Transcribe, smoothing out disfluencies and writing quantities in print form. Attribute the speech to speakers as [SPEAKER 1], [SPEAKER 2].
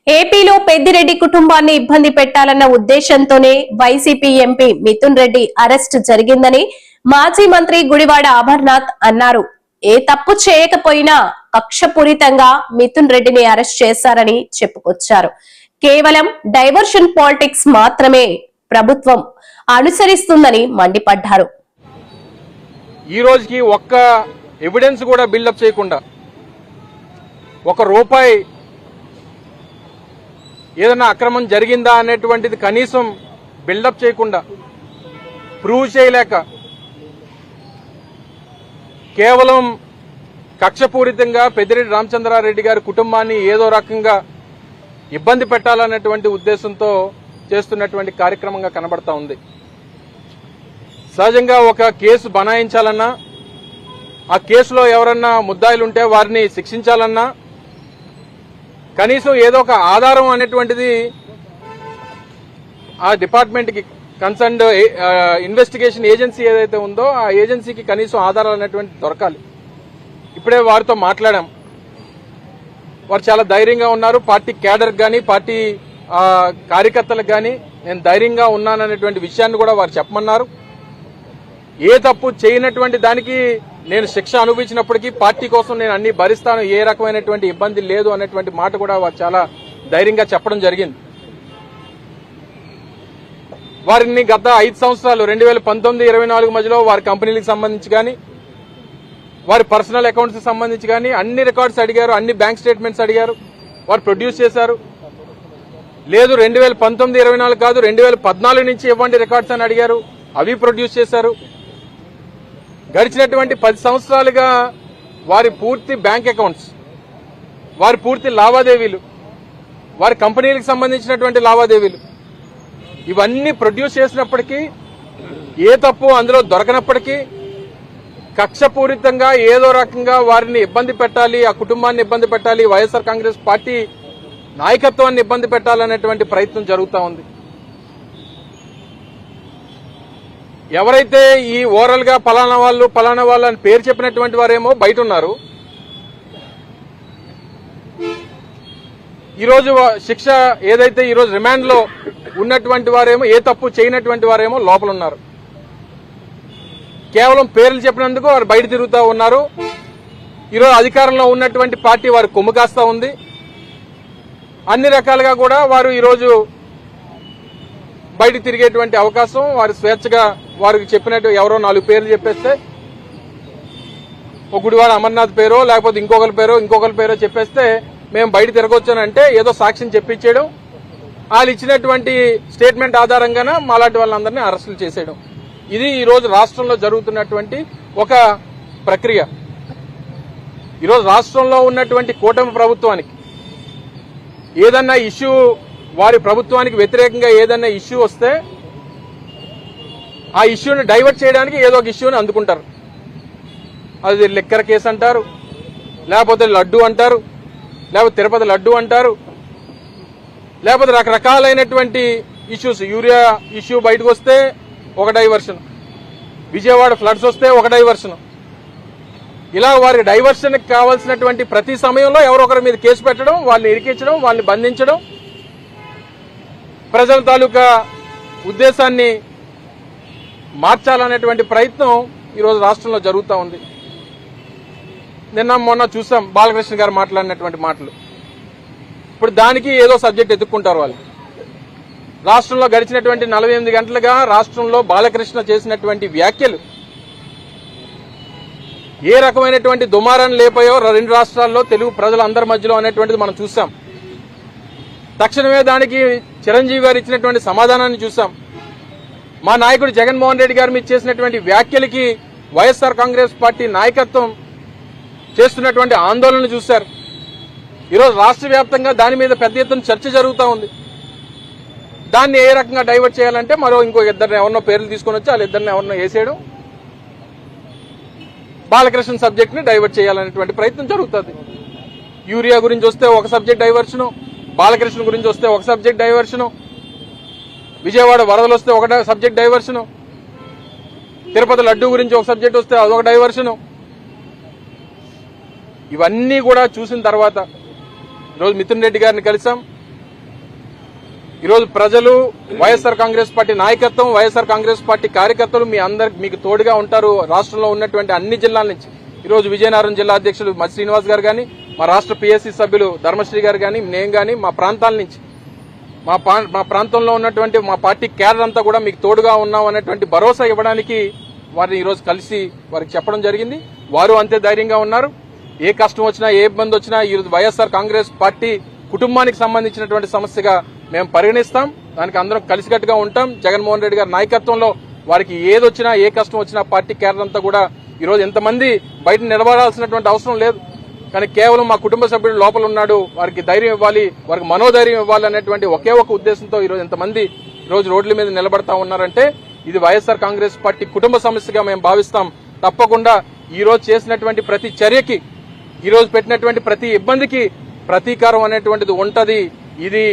[SPEAKER 1] ఏపీలో పెద్దిరెడ్డి కుటుంబాన్ని ఇబ్బంది పెట్టాలన్న ఉద్దేశంతోనే YCP MP Mithun Reddy arrest జరిగిందని మాజీ మంత్రి గుడివాడ అమర్నాథ్ అన్నారు. ఏ తప్పు చేయకపోయినా కక్షపూరితంగా మిథున్ రెడ్డిని అరెస్ట్ చేశారని చెప్పుకొచ్చారు. కేవలం డైవర్షన్ పాలిటిక్స్ మాత్రమే ప్రభుత్వం అనుసరిస్తుందని మండిపడ్డారు.
[SPEAKER 2] ఈ రోజుకి ఒక్క ఎవిడెన్స్ కూడా బిల్డప్ చేయకుండా, ఒక రూపాయి ఏదైనా అక్రమం జరిగిందా అనేటువంటిది కనీసం బిల్డప్ చేయకుండా, ప్రూవ్ చేయలేక, కేవలం కక్షపూరితంగా పెద్దిరెడ్డి రామచంద్రారెడ్డి గారి కుటుంబాన్ని ఏదో రకంగా ఇబ్బంది పెట్టాలనేటువంటి ఉద్దేశంతో చేస్తున్నటువంటి కార్యక్రమంగా కనబడతా ఉంది. సహజంగా ఒక కేసు బనాయించాలన్నా, ఆ కేసులో ఎవరన్నా ముద్దాయిలుంటే వారిని శిక్షించాలన్నా కనీసం ఏదో ఒక ఆధారం అనేటువంటిది ఆ డిపార్ట్మెంట్కి, కన్సర్న్డ్ ఇన్వెస్టిగేషన్ ఏజెన్సీ ఏదైతే ఉందో ఆ ఏజెన్సీకి కనీసం ఆధారాలు అనేటువంటి దొరకాలి. ఇప్పుడే వారితో మాట్లాడాం. వారు చాలా ధైర్యంగా ఉన్నారు. పార్టీ క్యాడర్ కానీ, పార్టీ కార్యకర్తలకు కానీ నేను ధైర్యంగా ఉన్నాననేటువంటి విషయాన్ని కూడా వారు చెప్పమన్నారు. ఏ తప్పు చేయనటువంటి దానికి నేను శిక్ష అనుభవించినప్పటికీ పార్టీ కోసం నేను అన్ని భరిస్తాను, ఏ రకమైనటువంటి ఇబ్బంది లేదు అనేటువంటి మాట కూడా వారు చాలా ధైర్యంగా చెప్పడం జరిగింది. వారిని గత 5 సంవత్సరాలు 2019-24 మధ్యలో వారి కంపెనీలకు సంబంధించి కానీ, వారి పర్సనల్ అకౌంట్స్ కి సంబంధించి కానీ అన్ని రికార్డ్స్ అడిగారు, అన్ని బ్యాంక్ స్టేట్మెంట్స్ అడిగారు. వారు ప్రొడ్యూస్ చేశారు. లేదు 2019-24 కాదు 2014 నుంచి ఇవ్వండి రికార్డ్స్ అని అడిగారు, అవి ప్రొడ్యూస్ చేశారు. గడిచినటువంటి 10 సంవత్సరాలుగా వారి పూర్తి బ్యాంక్ అకౌంట్స్, వారి పూర్తి లావాదేవీలు, వారి కంపెనీలకు సంబంధించినటువంటి లావాదేవీలు ఇవన్నీ ప్రొడ్యూస్ చేసినప్పటికీ, ఏ తప్పు అందులో దొరకనప్పటికీ కక్షపూరితంగా ఏదో రకంగా వారిని ఇబ్బంది పెట్టాలి, ఆ కుటుంబాన్ని ఇబ్బంది పెట్టాలి, వైఎస్ఆర్ కాంగ్రెస్ పార్టీ నాయకత్వాన్ని ఇబ్బంది పెట్టాలనేటువంటి ప్రయత్నం జరుగుతూ ఉంది. ఎవరైతే ఈ ఓవరాల్ గా పలానా వాళ్ళు అని పేరు చెప్పినటువంటి వారేమో బయట ఉన్నారు. ఈరోజు శిక్ష ఏదైతే ఈరోజు రిమాండ్ లో ఉన్నటువంటి వారేమో, ఏ తప్పు చేయనటువంటి వారేమో లోపల ఉన్నారు. కేవలం పేర్లు చెప్పినందుకు వారు బయట తిరుగుతూ ఉన్నారు. ఈరోజు అధికారంలో ఉన్నటువంటి పార్టీ వారు కొమ్ము కాస్తా ఉంది. అన్ని రకాలుగా కూడా వారు ఈరోజు బయట తిరిగేటువంటి అవకాశం, వారు స్వేచ్ఛగా వారికి చెప్పినట్టు ఎవరో 4 పేర్లు చెప్పేస్తే, ఒక గుడివాడ అమర్నాథ్ పేరో లేకపోతే ఇంకొకరి పేరో చెప్పేస్తే మేము బయట తిరగొచ్చానంటే ఏదో సాక్ష్యం చెప్పించేయడం, వాళ్ళు ఇచ్చినటువంటి స్టేట్మెంట్ ఆధారంగానే మాలాంటి వాళ్ళందరినీ అరెస్టులు చేసేయడం. ఇది ఈరోజు రాష్ట్రంలో జరుగుతున్నటువంటి ఒక ప్రక్రియ. ఈరోజు రాష్ట్రంలో ఉన్నటువంటి కూటమి ప్రభుత్వానికి ఏదన్నా ఇష్యూ, వారి ప్రభుత్వానికి వ్యతిరేకంగా ఏదన్నా ఇష్యూ వస్తే ఆ ఇష్యూని డైవర్ట్ చేయడానికి ఏదో ఒక ఇష్యూని అందుకుంటారు. అది లిక్కర్ కేసు అంటారు, లేకపోతే లడ్డు అంటారు, లేకపోతే తిరుపతి లడ్డు అంటారు, లేకపోతే రకరకాలైనటువంటి ఇష్యూస్. యూరియా ఇష్యూ బయటకు వస్తే ఒక డైవర్షన్, విజయవాడ ఫ్లడ్స్ వస్తే ఒక డైవర్షన్. ఇలా వారికి డైవర్షన్ కావాల్సినటువంటి ప్రతి సమయంలో ఎవరో ఒకరి మీద కేసు పెట్టడం, వాళ్ళని ఇరికించడం, వాళ్ళని బంధించడం, ప్రజల తాలూకా ఉద్దేశాన్ని మార్చాలనేటువంటి ప్రయత్నం ఈరోజు రాష్ట్రంలో జరుగుతూ ఉంది. నిన్న మొన్న చూసాం బాలకృష్ణ గారు మాట్లాడినటువంటి మాటలు. ఇప్పుడు దానికి ఏదో సబ్జెక్ట్ ఎత్తుక్కుంటారు వాళ్ళు. రాష్ట్రంలో గడిచినటువంటి 48 గంటలుగా రాష్ట్రంలో బాలకృష్ణ చేసినటువంటి వ్యాఖ్యలు ఏ రకమైనటువంటి దుమారాన్ని లేపాయో 2 రాష్ట్రాల్లో తెలుగు ప్రజలందరి మధ్యలో అనేటువంటిది మనం చూసాం. తక్షణమే దానికి చిరంజీవి గారు ఇచ్చినటువంటి సమాధానాన్ని చూసాం. మా నాయకుడు జగన్మోహన్ రెడ్డి గారు మీద చేసినటువంటి వ్యాఖ్యలకి వైఎస్ఆర్ కాంగ్రెస్ పార్టీ నాయకత్వం చేస్తున్నటువంటి ఆందోళన చూశారు. ఈరోజు రాష్ట్ర వ్యాప్తంగా దాని మీద పెద్ద ఎత్తున చర్చ జరుగుతూ ఉంది. దాన్ని ఏ రకంగా డైవర్ట్ చేయాలంటే ఇంకో ఇద్దరిని ఎవరినో పేర్లు తీసుకొని వచ్చి వాళ్ళిద్దరిని ఎవరినో వేసేయడం, బాలకృష్ణ సబ్జెక్ట్ ని డైవర్ట్ చేయాలనేటువంటి ప్రయత్నం జరుగుతుంది. యూరియా గురించి వస్తే ఒక సబ్జెక్ట్ డైవర్షను, బాలకృష్ణ గురించి వస్తే ఒక సబ్జెక్ట్ డైవర్షను, విజయవాడ వరదలు వస్తే ఒక సబ్జెక్ట్ డైవర్షను, తిరుపతి లడ్డు గురించి ఒక సబ్జెక్ట్ వస్తే అదొక డైవర్షను. ఇవన్నీ కూడా చూసిన తర్వాత ఈరోజు మిథున్ రెడ్డి గారిని కలిసాం. ఈరోజు ప్రజలు, వైఎస్ఆర్ కాంగ్రెస్ పార్టీ నాయకత్వం, వైఎస్ఆర్ కాంగ్రెస్ పార్టీ కార్యకర్తలు మీకు తోడుగా ఉంటారు. రాష్ట్రంలో ఉన్నటువంటి అన్ని జిల్లాల నుంచి ఈరోజు విజయనగరం జిల్లా అధ్యక్షులు మత్స్య శ్రీనివాస్ గారు గాని, మా రాష్ట్ర పిఎస్సి సభ్యులు ధర్మశ్రీ గారు గాని, నేను గాని మా ప్రాంతాల నుంచి మా ప్రాంతంలో ఉన్నటువంటి మా పార్టీ క్యాడర్ అంతా కూడా మీకు తోడుగా ఉన్నాం అనేటువంటి భరోసా ఇవ్వడానికి వారిని ఈరోజు కలిసి వారికి చెప్పడం జరిగింది. వారు అంతే ధైర్యంగా ఉన్నారు. ఏ కష్టం వచ్చినా, ఏ ఇబ్బంది వచ్చినా ఈరోజు వైఎస్ఆర్ కాంగ్రెస్ పార్టీ కుటుంబానికి సంబంధించినటువంటి సమస్యగా మేము పరిగణిస్తాం. దానికి అందరం కలిసికట్టుగా ఉంటాం. జగన్మోహన్ రెడ్డి గారి నాయకత్వంలో వారికి ఏదొచ్చినా, ఏ కష్టం వచ్చినా పార్టీ క్యాడర్ అంతా కూడా ఈరోజు ఎంతమంది బయట నిలబడాల్సినటువంటి అవసరం లేదు. కానీ కేవలం మా కుటుంబ సభ్యుడు లోపల ఉన్నాడు, వారికి ధైర్యం ఇవ్వాలి, వారికి మనోధైర్యం ఇవ్వాలి అనేటువంటి ఒకే ఒక ఉద్దేశంతో ఈరోజు ఎంతమంది ఈరోజు రోడ్ల మీద నిలబడతా ఉన్నారంటే ఇది వైఎస్ఆర్ కాంగ్రెస్ పార్టీ కుటుంబ సమస్యగా మేము భావిస్తాం. తప్పకుండా ఈ రోజు చేసినటువంటి ప్రతి చర్యకి, ఈ రోజు పెట్టినటువంటి ప్రతి ఇబ్బందికి ప్రతీకారం అనేటువంటిది ఉంటది. ఇది